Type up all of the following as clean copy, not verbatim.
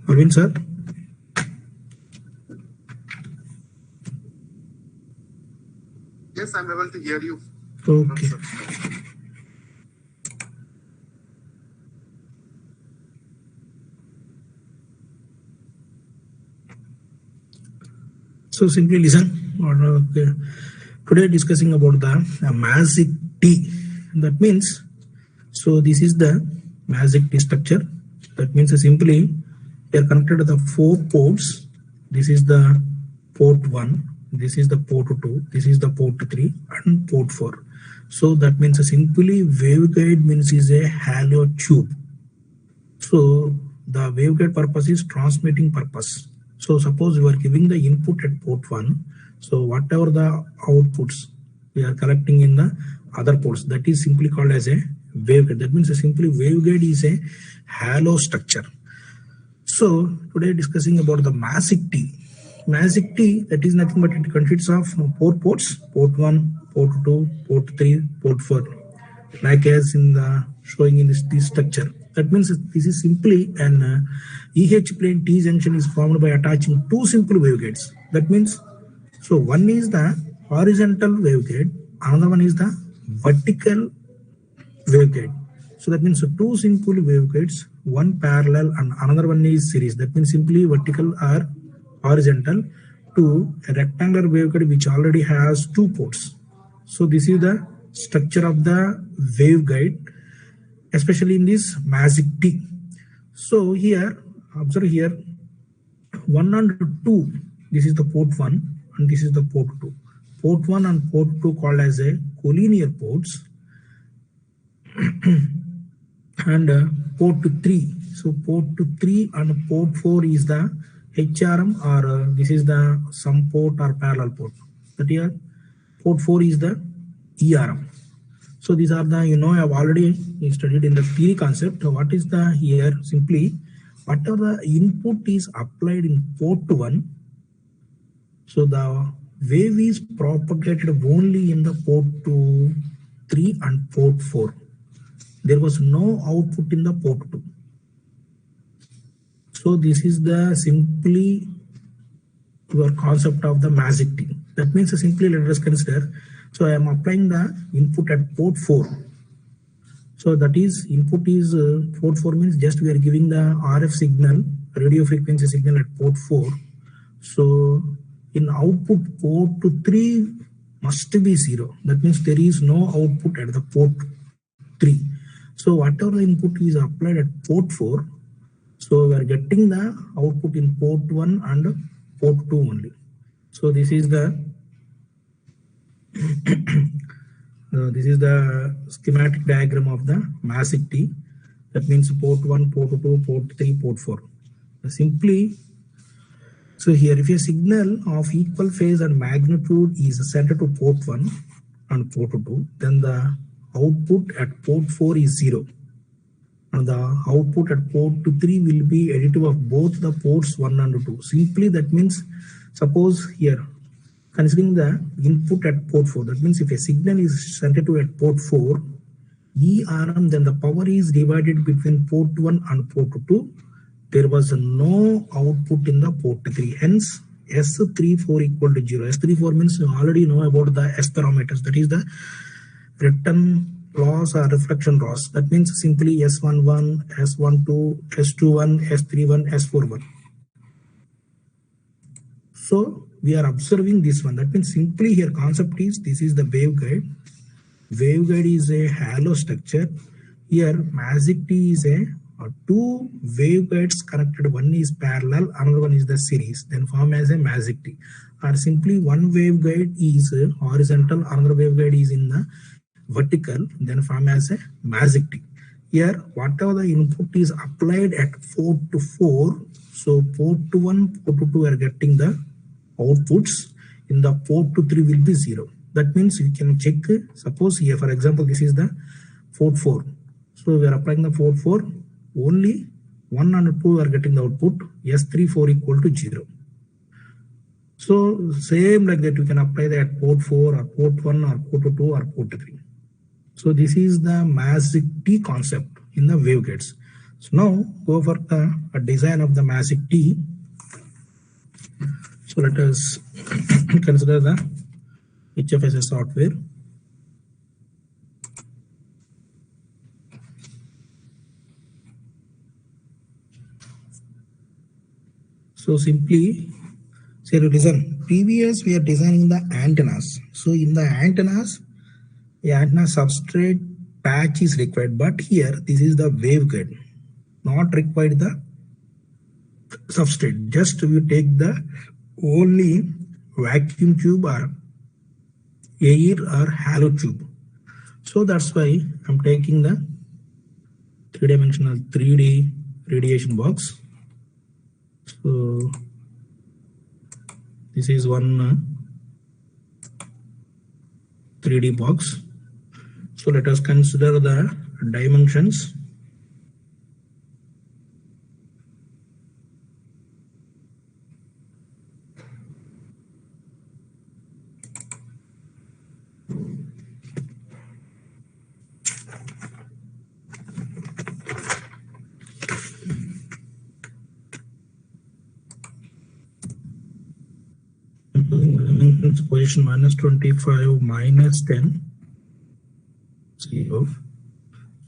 Arvind sir. Yes, I'm able to hear you. Okay. So simply listen. Today discussing about the MASIC T. That means, so this is the MASIC T structure. That means simply we are connected to the 4 ports. This is the port 1. This is the port 2. This is the port 3 and port 4. So that means simply waveguide means is a hollow tube. So the waveguide purpose is transmitting purpose. So suppose you are giving the input at port 1. So whatever the outputs we are collecting in the other ports, that is simply called as a waveguide. That means simply waveguide is a hollow structure. So today discussing about the MASIC T. MASIC T, that is nothing but it consists of 4 ports, port 1, port 2, port 3, port 4, like as in the showing in this structure. That means this is simply an EH plane T junction is formed by attaching 2 simple waveguides. That means, so one is the horizontal waveguide, another one is the vertical waveguide. So that means 2 simple waveguides, one parallel and another one is series. That means simply vertical or horizontal to a rectangular waveguide which already has 2 ports. So this is the structure of the waveguide, especially in this MASIC T. So here, observe here, 1 and 2, this is the port 1 and this is the port 2. Port 1 and port 2 called as a collinear ports. And port 3. So port 3 and port 4 is the HRM, or this is the sum port or parallel port. That here, port 4 is the ERM. So these are the, I've already studied in the theory concept. What is the here? Simply, whatever the input is applied in port 1, so the wave is propagated only in the port 2, 3 and port 4. There was no output in the port 2. So this is the simply your concept of the MASIC T. That means simply let us consider. So I am applying the input at port 4. So that is input is port 4 means just we are giving the RF signal, radio frequency signal at port 4. So in output port 3 must be 0. That means there is no output at the port 3. So whatever the input is applied at port 4, so we are getting the output in port 1 and port 2 only. So this is the this is the schematic diagram of the MASIC T. That means port 1, port 2, port 3, port 4. Simply, so here if a signal of equal phase and magnitude is sent to port 1 and port 2, then the output at port 4 is 0. And the output at port 3 will be additive of both the ports 1 and 2. Simply that means, suppose here, considering the input at port 4, that means if a signal is sent to at port 4, ERM, then the power is divided between port 1 and port 2. There was no output in the port 3. Hence, S34 equal to 0. S34 means you already know about the S parameters. That is the return loss or reflection loss. That means simply S11, S12, S21, S31, S41. So we are observing this one. That means simply here concept is this is the waveguide. Waveguide is a hollow structure. Here MASIC T is a 2 waveguides connected. One is parallel, another one is the series. Then form as a MASIC T. Or simply one waveguide is horizontal, another waveguide is in the vertical, then form as a MASIC T. Here, whatever the input is applied at port 4, so port 1, port 2 are getting the outputs. In the port 3 will be 0. That means you can check, suppose here, for example, this is the port 4. So we are applying the port 4, only 1 and 2 are getting the output, S34 equal to 0. So same like that, you can apply that at port 4 or port 1 or port 2 or port 3. So this is the MASIC T concept in the waveguides. So now go for the design of the MASIC T. So let us consider the HFSS software. So simply say, listen, previous we are designing the antennas. So in the antennas, the antenna substrate patch is required, but here this is the waveguide, not required the substrate. Just we take the only vacuum tube or air or hollow tube. So that's why I'm taking the three-dimensional 3D radiation box. So this is one 3D box. So let us consider the dimensions. Position -25 -10 0.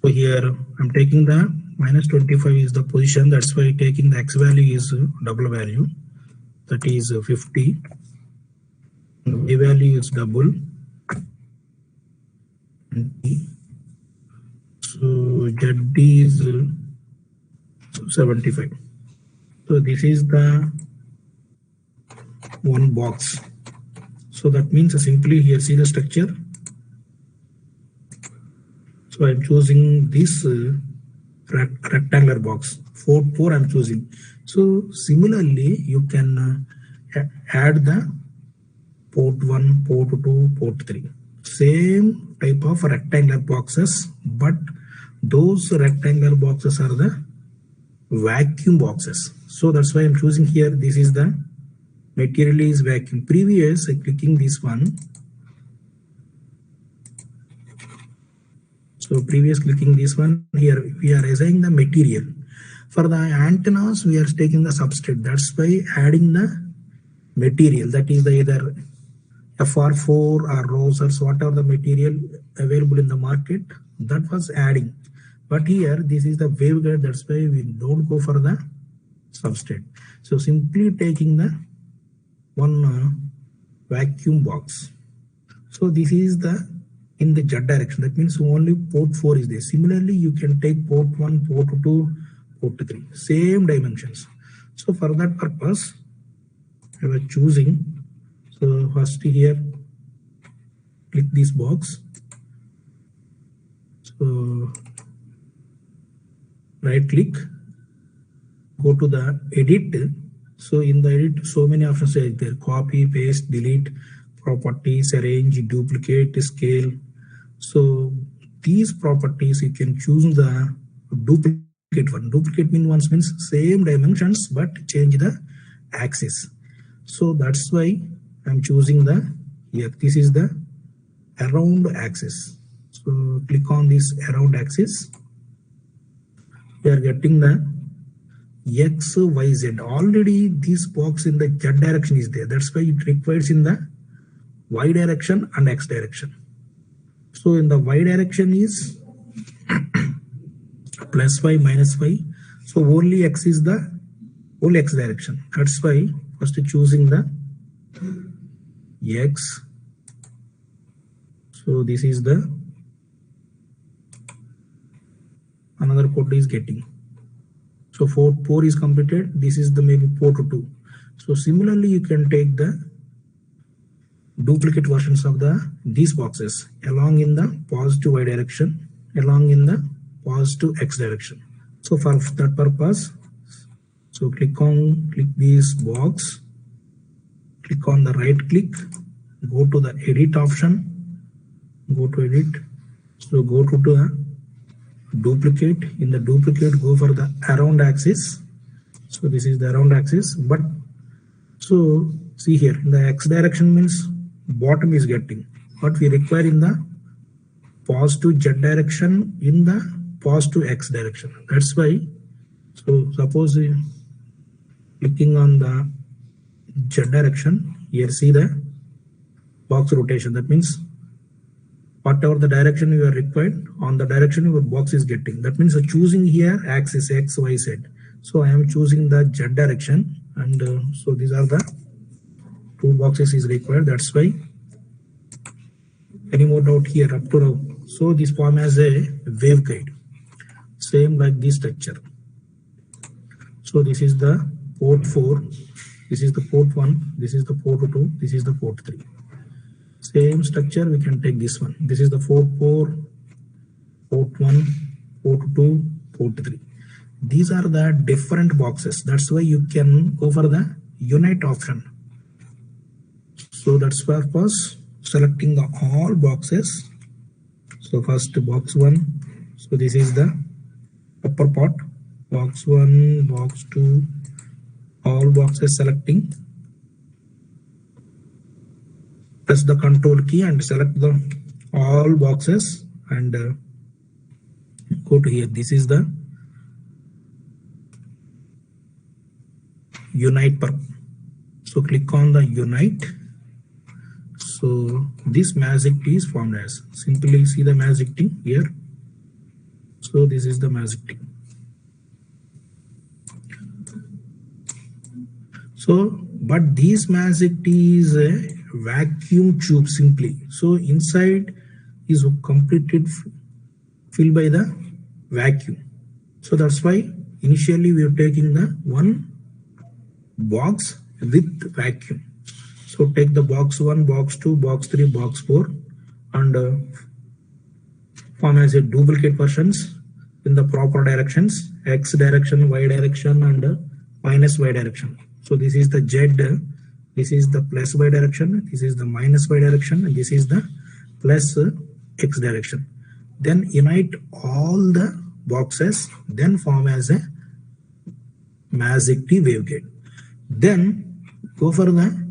So here I'm taking the -25 is the position, that's why taking the x value is double value, that is 50. A value is double. So ZD is 75. So this is the one box. So that means simply here see the structure. So I'm choosing this rectangular box, 4 I'm choosing. So similarly you can add the port 1, port 2, port 3. Same type of rectangular boxes, but those rectangular boxes are the vacuum boxes. So that's why I'm choosing here. This is the material is vacuum. Previous clicking this one. So previous clicking this one, here we are assigning the material. For the antennas we are taking the substrate. That's why adding the material, that is the either FR4 or rosers, whatever the material available in the market, that was adding. But here this is the waveguide, that's why we don't go for the substrate. So simply taking the one vacuum box. So this is the in the Z direction, that means only port 4 is there. Similarly you can take port 1, port 2, port 3, same dimensions. So for that purpose I was choosing, so first here click this box, so right click, go to the edit. So in the edit so many options are there: copy, paste, delete, properties, arrange, duplicate, scale. So these properties you can choose the duplicate one. Duplicate means same dimensions but change the axis. So that's why I'm choosing the here. This is the around axis. So click on this around axis. We are getting the X, Y, Z. Already this box in the Z direction is there. That's why it requires in the Y direction and X direction. So in the Y direction is +5, -5. So only X is the only X direction. That's why first choosing the X. So this is the another code is getting. So 4 is completed. This is the maybe port 2. So similarly you can take the duplicate versions of these boxes along in the positive Y direction, along in the positive X direction. So for that purpose, so click this box, click on the right click, go to the edit option, go to edit. So go to the duplicate. In the duplicate go for the around axis. So this is the around axis, but so see here in the X direction means bottom is getting, what we require in the positive Z direction, in the positive X direction. That's why So suppose clicking on the Z direction, here see the box rotation. That means whatever the direction you are required, on the direction your box is getting. That means choosing here axis X, Y, Z. So I am choosing the Z direction, and so these are the two boxes is required. That's why. Any more doubt here up to now? So this form as a waveguide, same like this structure. So this is the port 4, this is the port 1, this is the port 2, this is the port 3. Same structure, we can take this one. This is the port 4, port 1, port 2, port 3. These are the different boxes. That's why you can go for the unite option. So that's why first selecting the all boxes. So first box 1. So this is the upper part. Box 1, box 2, all boxes selecting. Press the control key and select the all boxes and go to here. This is the unite per. So click on the unite. So this magic T is formed as. Simply see the magic T here. So this is the magic T. So, but this magic T is a vacuum tube simply. So inside is completed filled by the vacuum. So that's why initially we are taking the one box with vacuum. So take the box 1, box 2, box 3, box 4 and form as a duplicate versions in the proper directions, X direction, Y direction and minus Y direction. So this is the Z, this is the plus Y direction, this is the minus Y direction and this is the plus X direction. Then unite all the boxes, then form as a magic T waveguide. Then go for the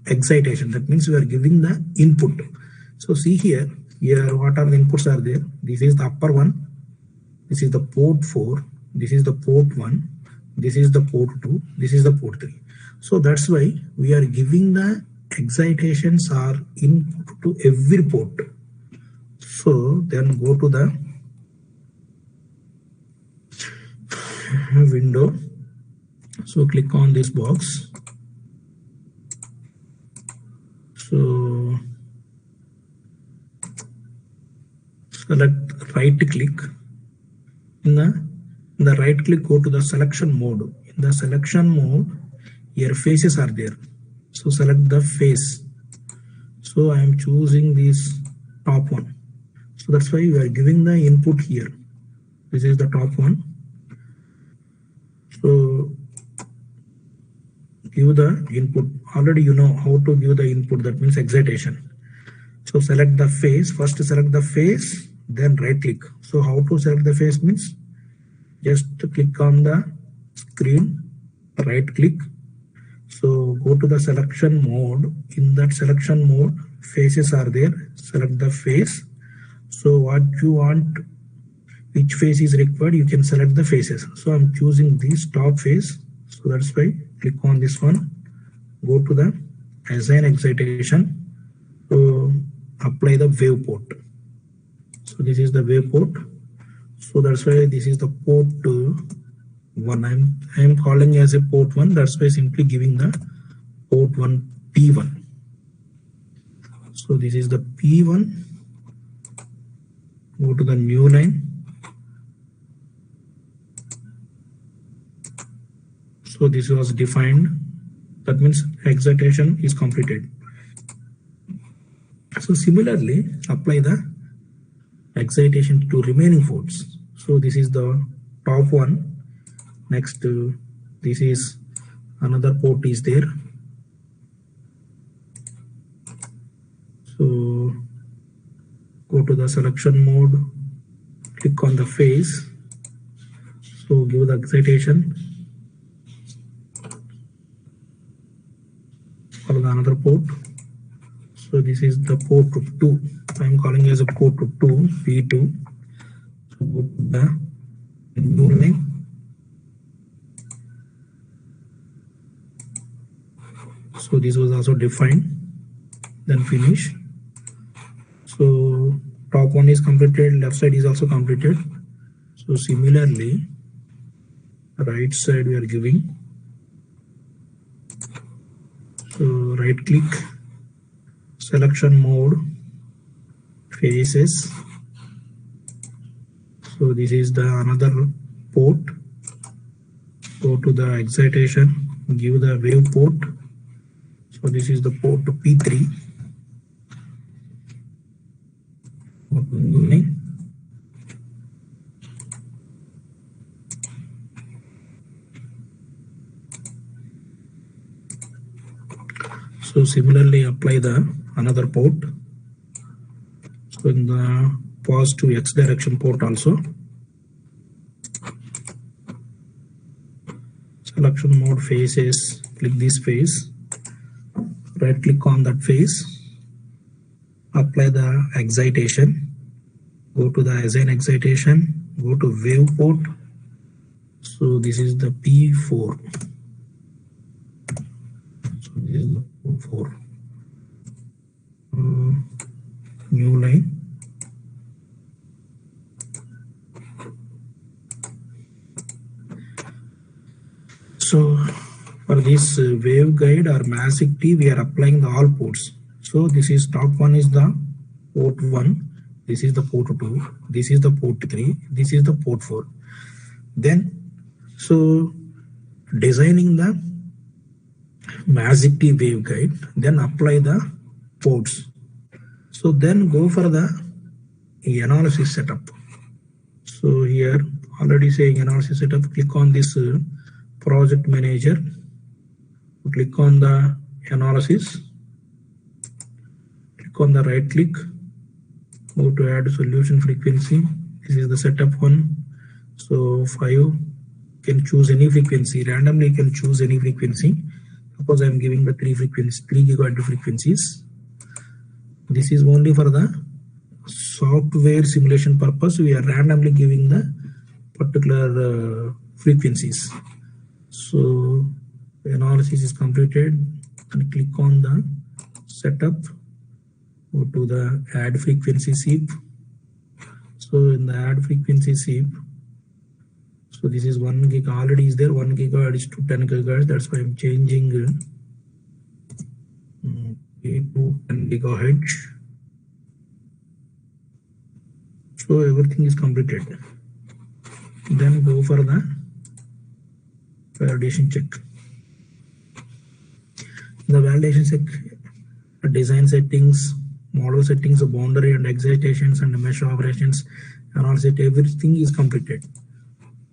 excitation. That means we are giving the input. So see here what are the inputs are there. This is the upper one, this is the port 4, this is the port 1, this is the port 2, this is the port 3. So that's why we are giving the excitations are input to every port. So then go to the window. So click on this box. So select right click. In the right click, go to the selection mode. In the selection mode, your faces are there. So select the face. So I am choosing this top one. So that's why we are giving the input here. This is the top one. So give the input. Already you know how to give the input, that means excitation. So select the face. First select the face, then right click. So how to select the face means just click on the screen, right click. So go to the selection mode. In that selection mode, faces are there. Select the face. So what you want, which face is required, you can select the faces. So I'm choosing this top face. So that's why click on this one. Go to the assign excitation. So apply the wave port. So this is the wave port. So that's why this is the port 1. I am calling as a port 1. That's why simply giving the port 1 P1. So this is the P1. Go to the new line. So this was defined. That means excitation is completed. So similarly, apply the excitation to remaining ports. So this is the top one. Next, this is another port is there. So go to the selection mode, click on the face. So give the excitation for the another port. So this is the port 2. I am calling as a port 2, P2. So go to the new line. So this was also defined, then finish. So top one is completed, left side is also completed. So similarly, right side we are giving. So right click, selection mode, faces. So this is the another port. Go to the excitation, give the wave port. So this is the port to P3. So similarly apply the another port. So in the positive X direction port also. Selection mode faces, click this face, right click on that face, apply the excitation, go to the assign excitation, go to wave port. So this is the P4. So this is the port 4. New line. So for this waveguide or MASIC T, we are applying the all ports. So this is top one is the port 1, this is the port 2, this is the port 3, this is the port 4. Then, so designing the MASIC T waveguide, then apply the ports. So then go for the analysis setup. So here already saying analysis setup, click on this project manager, click on the analysis, click on the right click, go to add solution frequency. This is the setup one. So 5, you can choose any frequency, randomly you can choose any frequency. Suppose I am giving the 3 GHz frequencies. This is only for the software simulation purpose. We are randomly giving the particular frequencies. So the analysis is completed, and click on the setup, go to the add frequency SIP. So in the add frequency SIP, so this is 1 gig already is there, 1 GHz is to 10 GHz. That's why I'm changing to 10 GHz. So everything is completed. Then go for the validation check. The validation check, design settings, model settings, boundary and excitations and mesh operations, and also everything is completed.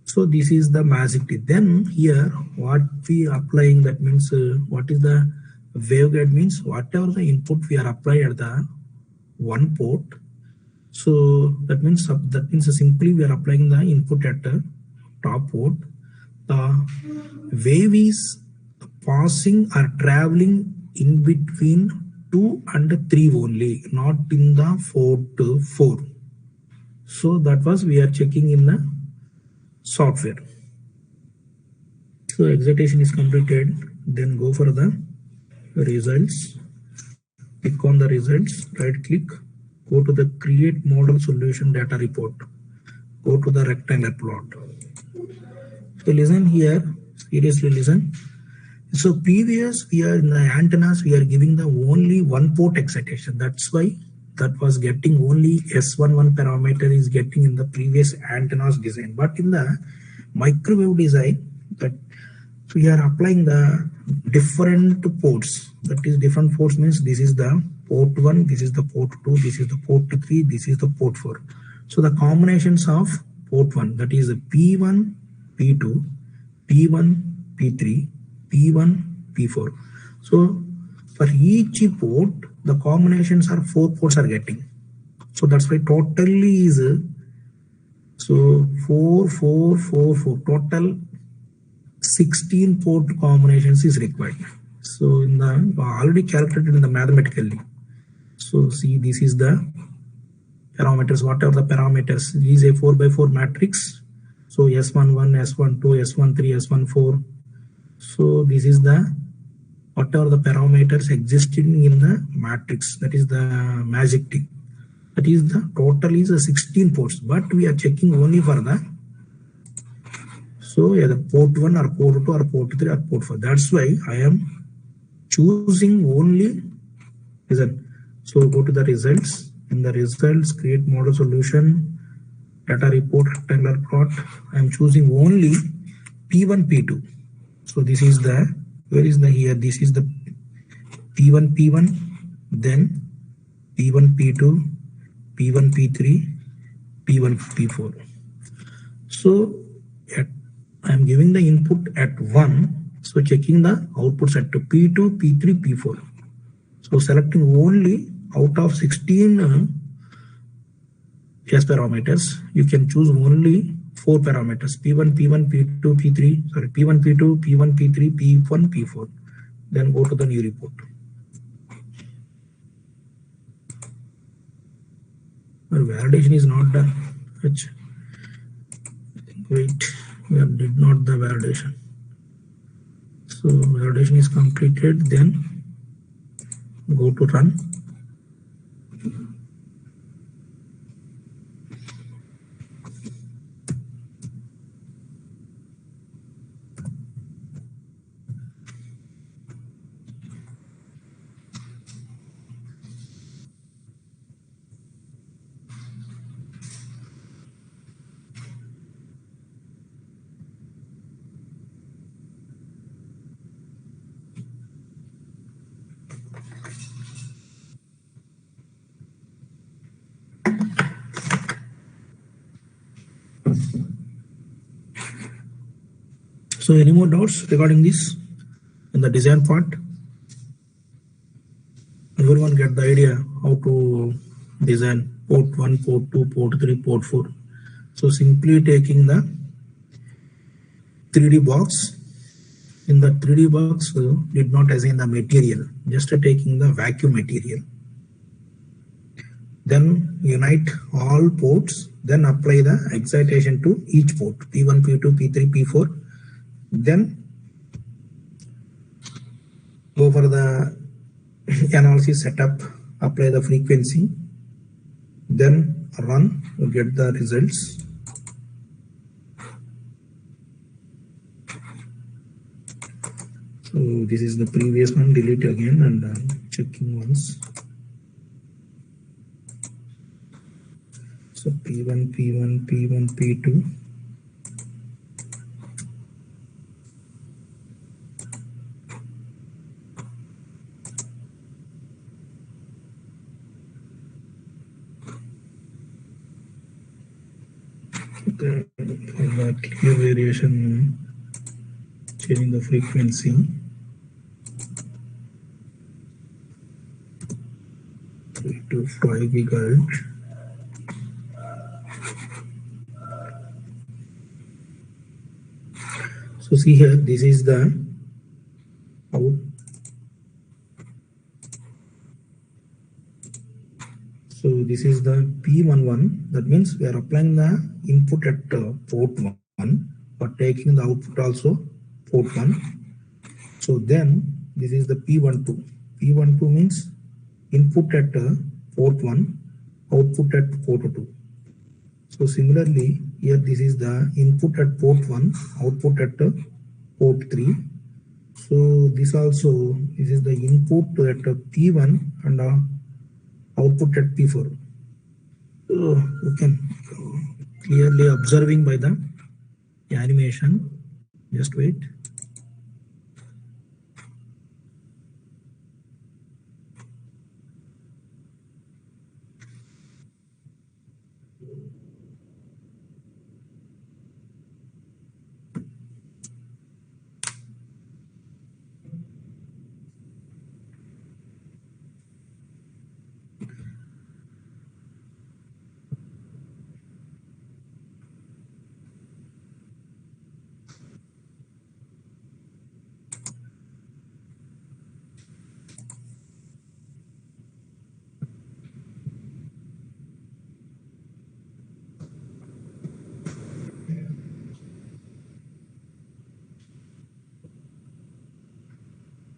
So this is the MASIC T. Then here what we applying, that means what is the waveguide means whatever the input we are applying at the one port. So that means simply we are applying the input at the top port. The wave is passing or traveling in between 2 and 3 only, not in the 4 to 4. So that was we are checking in the software. So excitation is completed. Then go for the results. Click on the results, right click, go to the create model solution data report, go to the rectangular plot. So listen here, seriously listen. So previous we are in the antennas, we are giving the only one port excitation. That's why that was getting only S11 parameter is getting in the previous antennas design. But in the microwave design, that we are applying the different ports. That is different ports means this is the port 1, this is the port 2, this is the port 3, this is the port 4. So the combinations of port 1, that is the P1, P2, P1, P3, P1, P4. So for each port, the combinations are 4 ports are getting. So that's why totally is so 4, 4, 4, 4. Total 16 port combinations is required. So in the already calculated in the mathematically. So see, this is the parameters. Whatever the parameters, this is a 4x4 matrix. So S11, S12, S13, S14. So this is the whatever the parameters existing in the matrix, that is the magic T. That is the total is 16 ports, but we are checking only for the either port 1 or port 2 or port 3 or port 4. That's why I am choosing only result. So go to the results. In the results, create model solution, data report, rectangular plot. I am choosing only P1, P2. So this is the, where is the here? This is the P1, P1, then P1, P2, P1, P3, P1, P4. So I am giving the input at 1. So checking the outputs at P2, P3, P4. So selecting only out of 16 S parameters, you can choose only 4 parameters, P1, P1, P2, P3, sorry, P1, P2, P1, P3, P1, P4. Then go to the new report. Our validation is not done. Wait, we did not the validation. So validation is completed, then go to run. So any more doubts regarding this in the design part? Everyone get the idea how to design port 1, port 2, port 3, port 4. So simply taking the 3D box. In the 3D box, did not assign the material, just taking the vacuum material. Then unite all ports, then apply the excitation to each port, P1, P2, P3, P4. Then go for the analysis setup, apply the frequency, then run to get the results. So this is the previous one, delete again and checking once. So P1, P1, P1, P2. The clear variation, changing the frequency. To 5 gigahertz. So see here, this is the out. So this is the P11. That means we are applying the input at port 1, but taking the output also port 1. So then this is the P12. P12 means input at port 1, output at port 2. So similarly, here this is the input at port 1, output at port 3. So this also, this is the input at P1 and output at P4. So you can clearly observing by the animation. Just wait.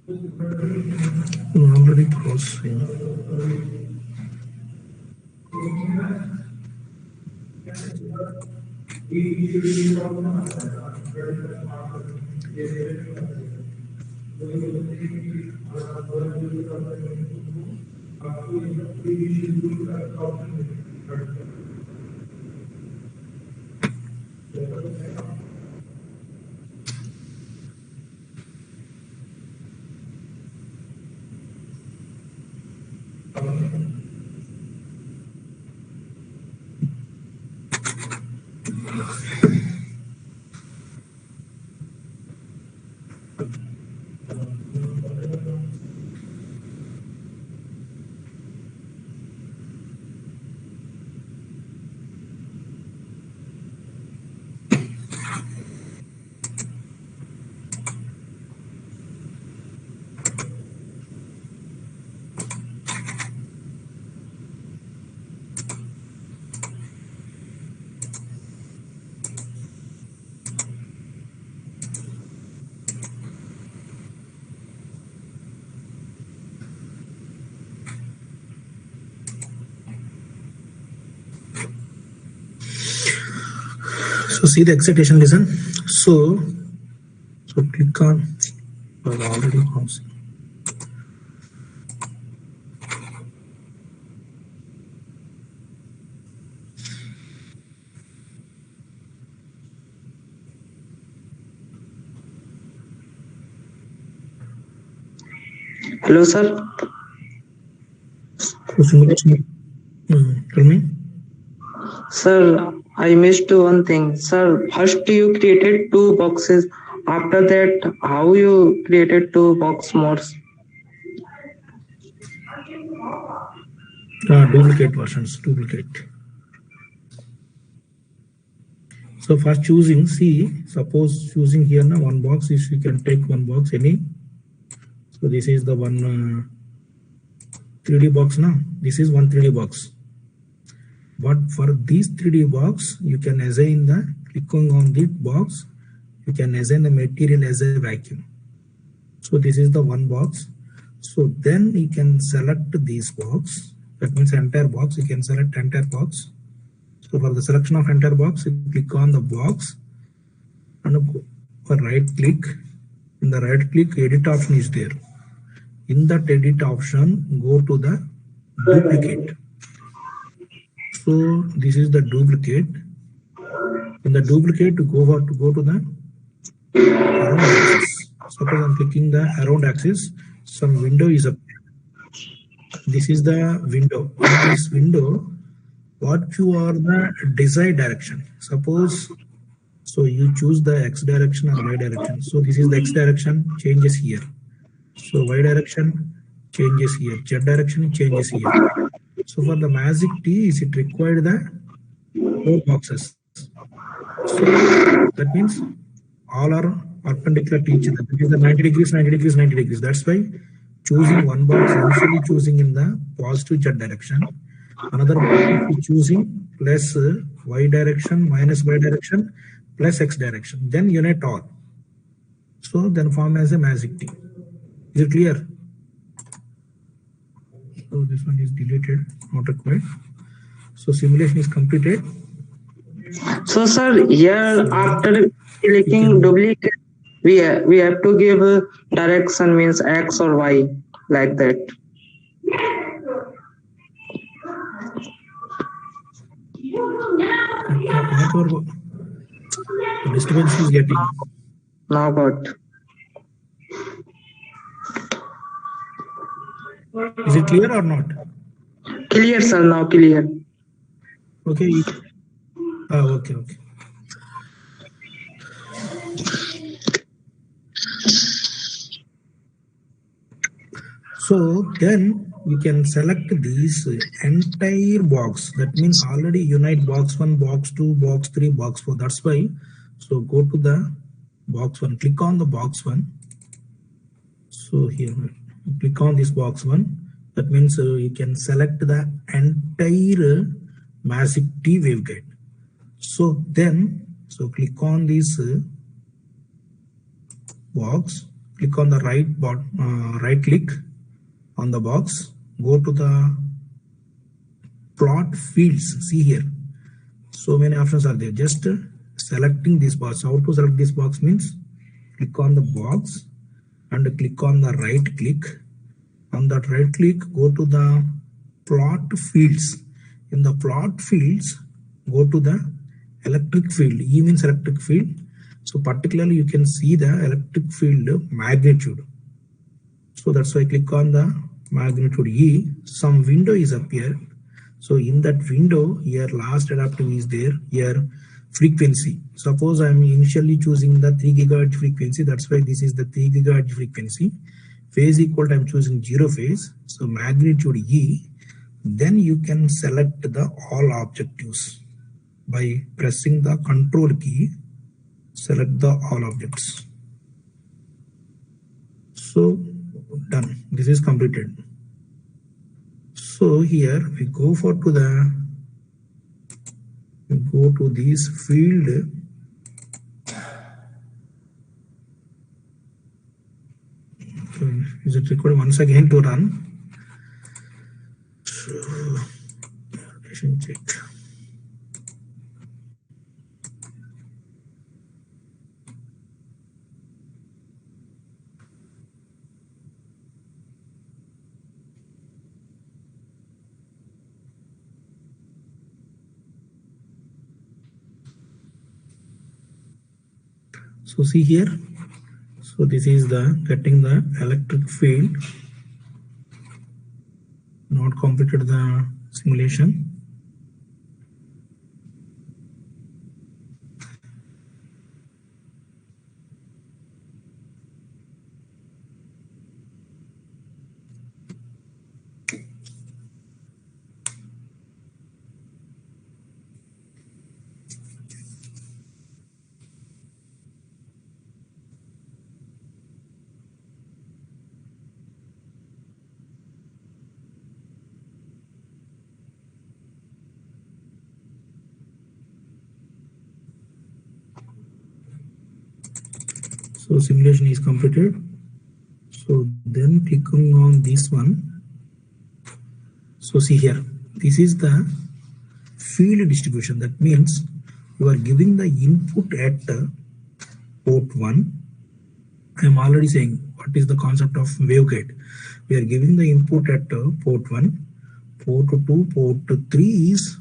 Already crossing. So see the excitation, listen. So click on already crossing. Hello, sir. So simulation. Tell me. Sir, I missed one thing. Sir, first you created two boxes. After that, how you created two box modes? Duplicate versions, duplicate. So first choosing, see, suppose choosing here now one box, if you can take one box any. So this is the one 3D box now. This is one 3D box. But for this 3D box, you can assign the, clicking on the box, you can assign the material as a vacuum. So this is the one box. So then you can select this box. That means entire box, you can select entire box. So for the selection of entire box, you click on the box and right click. In the right click, edit option is there. In that edit option, go to the duplicate. So this is the duplicate. In the duplicate, go to the around axis. Suppose I'm clicking the around axis, some window is up. This is the window. In this window, what you are the desired direction. Suppose, so you choose the X direction or Y direction. So this is the X direction, changes here. So Y direction changes here. Z direction changes here. So for the magic T, is it required the 4 boxes. So that means all are perpendicular to each other. That is the 90 degrees, 90 degrees, 90 degrees. That's why choosing one box, initially choosing in the positive Z direction. Another box is choosing plus Y direction, minus Y direction, plus X direction. Then unite all. So then form as a magic T. Is it clear? So this one is deleted, not required. So simulation is completed. So, sir, here after clicking duplicate, we have to give direction means X or Y like that. Network disturbance is getting. Now got. Is it clear or not? Clear, sir. Now clear. Okay. Okay. So then you can select this entire box. That means already unite box 1, box 2, box 3, box 4. That's why. So go to the box 1. Click on the box 1. So here, click on this box 1. That means you can select the entire magic T waveguide. So then, click on this box click on the right click on the box, go to the plot fields. See here, so many options are there. Just selecting this box. How to select this box means click on the box and click on the right click. On that right click, go to the plot fields. In the plot fields, go to the electric field. E means electric field. So particularly you can see the electric field magnitude. So that's why I click on the magnitude E. Some window is appeared. So in that window, here last adaptive is there. Here frequency. Suppose I am initially choosing the 3 GHz frequency. That's why this is the 3 GHz frequency. Phase equal to I am choosing 0 phase. So magnitude E. Then you can select the all objectives by pressing the control key. Select the all objects. So done. This is completed. So here we go to this field. So is it required once again to run? So check. So see here, so this is the getting the electric field, not completed the simulation. So simulation is completed. So then clicking on this one. So see here, this is the field distribution. That means you are giving the input at port 1. I am already saying what is the concept of waveguide. We are giving the input at port 1, port 2, port 3 is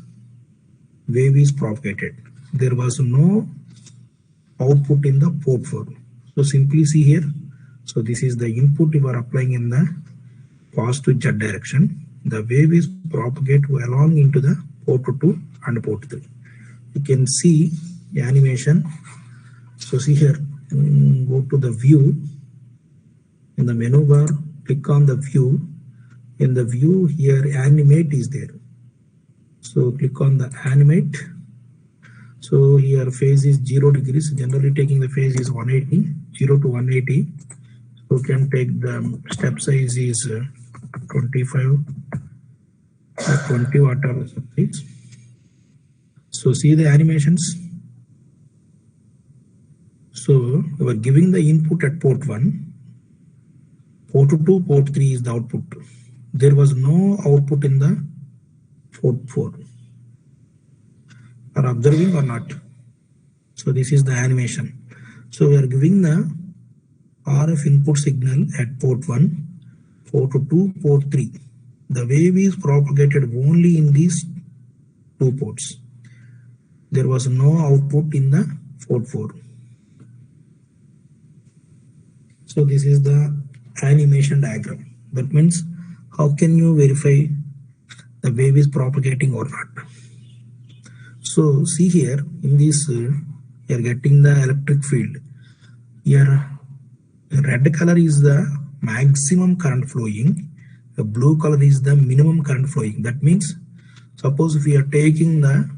wave is propagated. There was no output in the port 4. So simply see here. So this is the input you are applying in the positive Z direction. The wave is propagated along into the port 2 and port 3. You can see the animation. So see here, go to the view. In the menu bar, click on the view. In the view here, animate is there. So click on the animate. So here phase is 0 degrees. Generally taking the phase is 180, 0 to 180. So can take the step size is 25, 20 whatever size. So see the animations. So we are giving the input at port 1, port 2, port 3 is the output. There was no output in the port 4. Are observing or not? So this is the animation. So we are giving the RF input signal at port 1, port 2, port 3. The wave is propagated only in these 2 ports. There was no output in the port 4. So this is the animation diagram. That means how can you verify the wave is propagating or not? So see here in this you are getting the electric field. Here red color is the maximum current flowing. The blue color is the minimum current flowing. That means suppose if we are taking the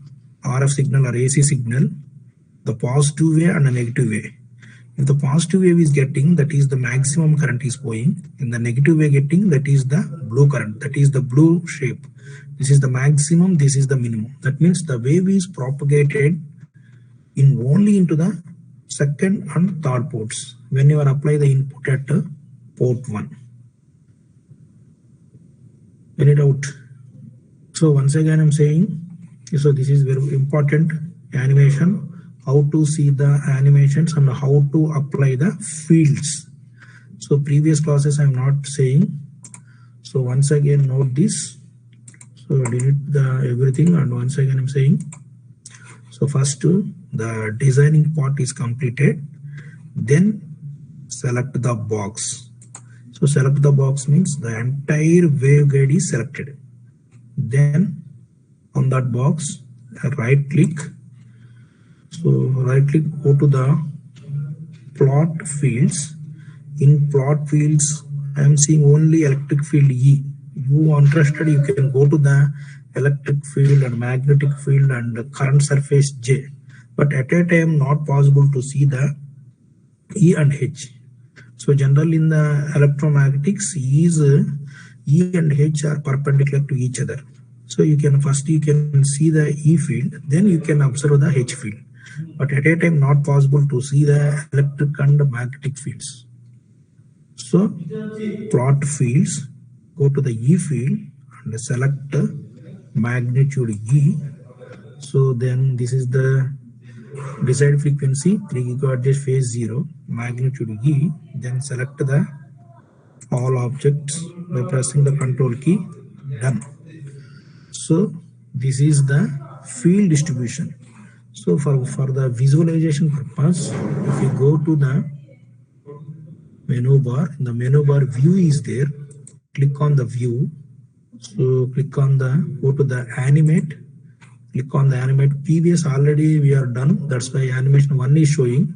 RF signal or AC signal, the positive way and the negative way. If the positive wave is getting, that is the maximum current is flowing. In the negative way getting, that is the blue current, that is the blue shape. This is the maximum, this is the minimum. That means the wave is propagated in only into the second and third ports when you are apply the input at port 1. Any doubt? So once again I'm saying, so this is very important animation, how to see the animations and how to apply the fields. So previous classes I'm not saying. So once again note this. So delete the everything and once again I'm saying. So first the designing part is completed. Then select the box. So select the box means the entire waveguide is selected. Then on that box, right click. So right click, go to the plot fields. In plot fields, I am seeing only electric field E. You are interested, you can go to the electric field and magnetic field and the current surface J. But at a time, not possible to see the E and H. So generally in the electromagnetics, E and H are perpendicular to each other. So you can see the E field, then you can observe the H field. But at a time, not possible to see the electric and magnetic fields. So plot fields, go to the E field and select magnitude E. So then this is the desired frequency 3 GHz phase 0, magnitude E. Then select the all objects by pressing the control key. Done. So this is the field distribution. So for the visualization purpose, if you go to the menu bar, the menu bar view is there. Click on the view. So click on go to the animate. Click on the animate. Previous already we are done. That's why animation 1 is showing.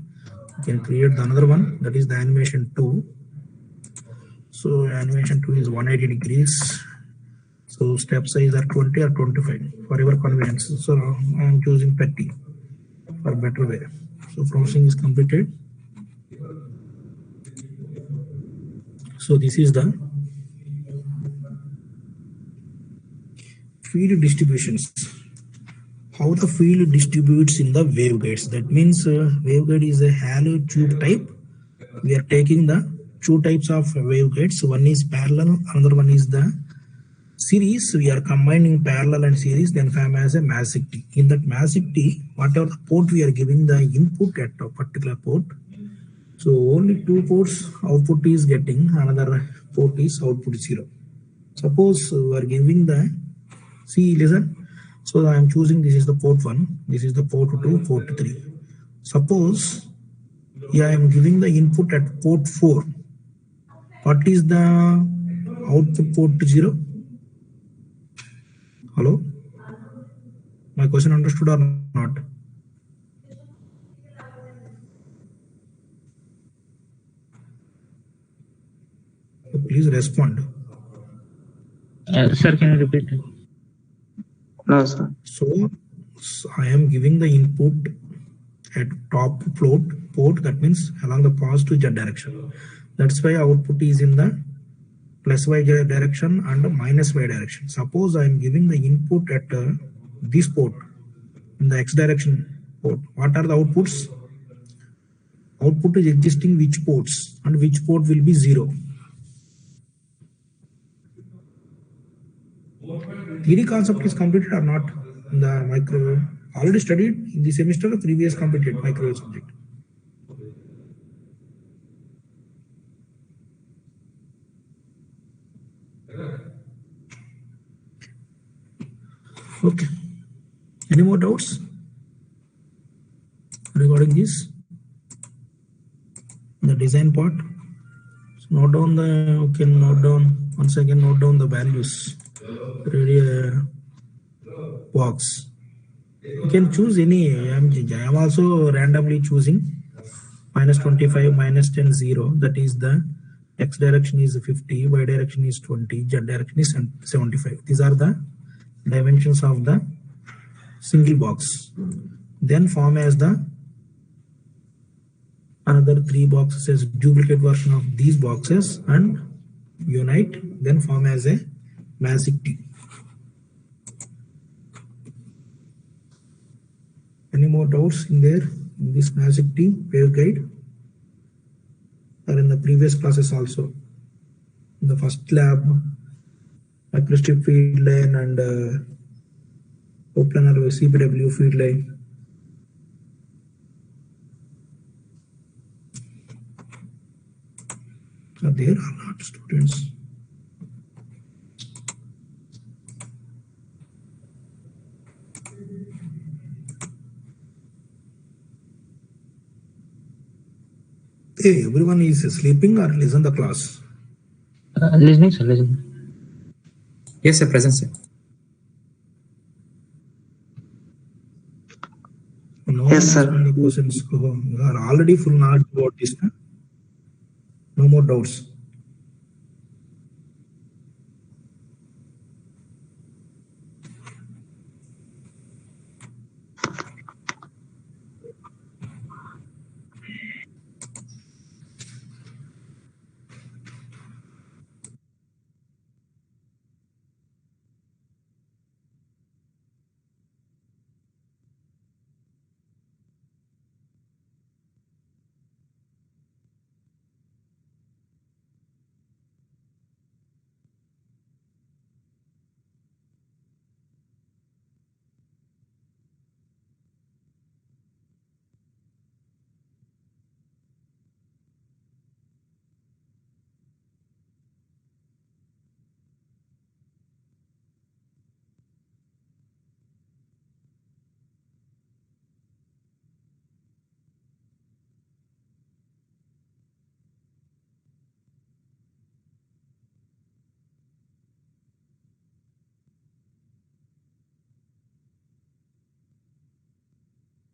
You can create another one. That is the animation 2. So animation 2 is 180 degrees. So step size are 20 or 25 for your convenience. So I am choosing 30 for better way. So processing is completed. So this is the field distributions. How the field distributes in the waveguides. That means waveguide is a halo tube type. We are taking the two types of waveguides. One is parallel, another one is the series. We are combining parallel and series, then form as a MASIC T. In that MASIC T, whatever the port we are giving the input at a particular port. So only 2 ports output is getting, another port is output 0. Suppose we are giving the, see, listen. So I am choosing this is the port 1, this is the port 2, port 3. Suppose I am giving the input at port 4. What is the output port 0? Hello? My question understood or not? Please respond. Sir, can you repeat it? No, sir. So I am giving the input at top port, that means along the positive Z direction. That's why output is in the plus Y direction and minus Y direction. Suppose I am giving the input at this port in the X direction port. What are the outputs? Output is existing which ports and which port will be 0. Theory concept is completed or not in the microwave? Already studied in the semester or previous completed microwave subject? Okay. Any more doubts regarding this? The design part. So note down once again note down the values. Box. You can choose any. I am also randomly choosing -25, -10, 0. That is the X direction is 50, Y direction is 20, Z direction is 75. These are the dimensions of the single box. Then form as the another 3 boxes as duplicate version of these boxes and unite, then form as a MASIC T. Any more doubts in there? in this Magic T waveguide or in the previous classes also. In the first lab, microstrip feed line and coplanar CPW feed line. Are there or not, students? Hey, everyone is sleeping or listen the class? Listening, sir. Listening. Yes, sir. Present, sir. No Yes, sir. Any questions? You are already full knowledge about this. No more doubts.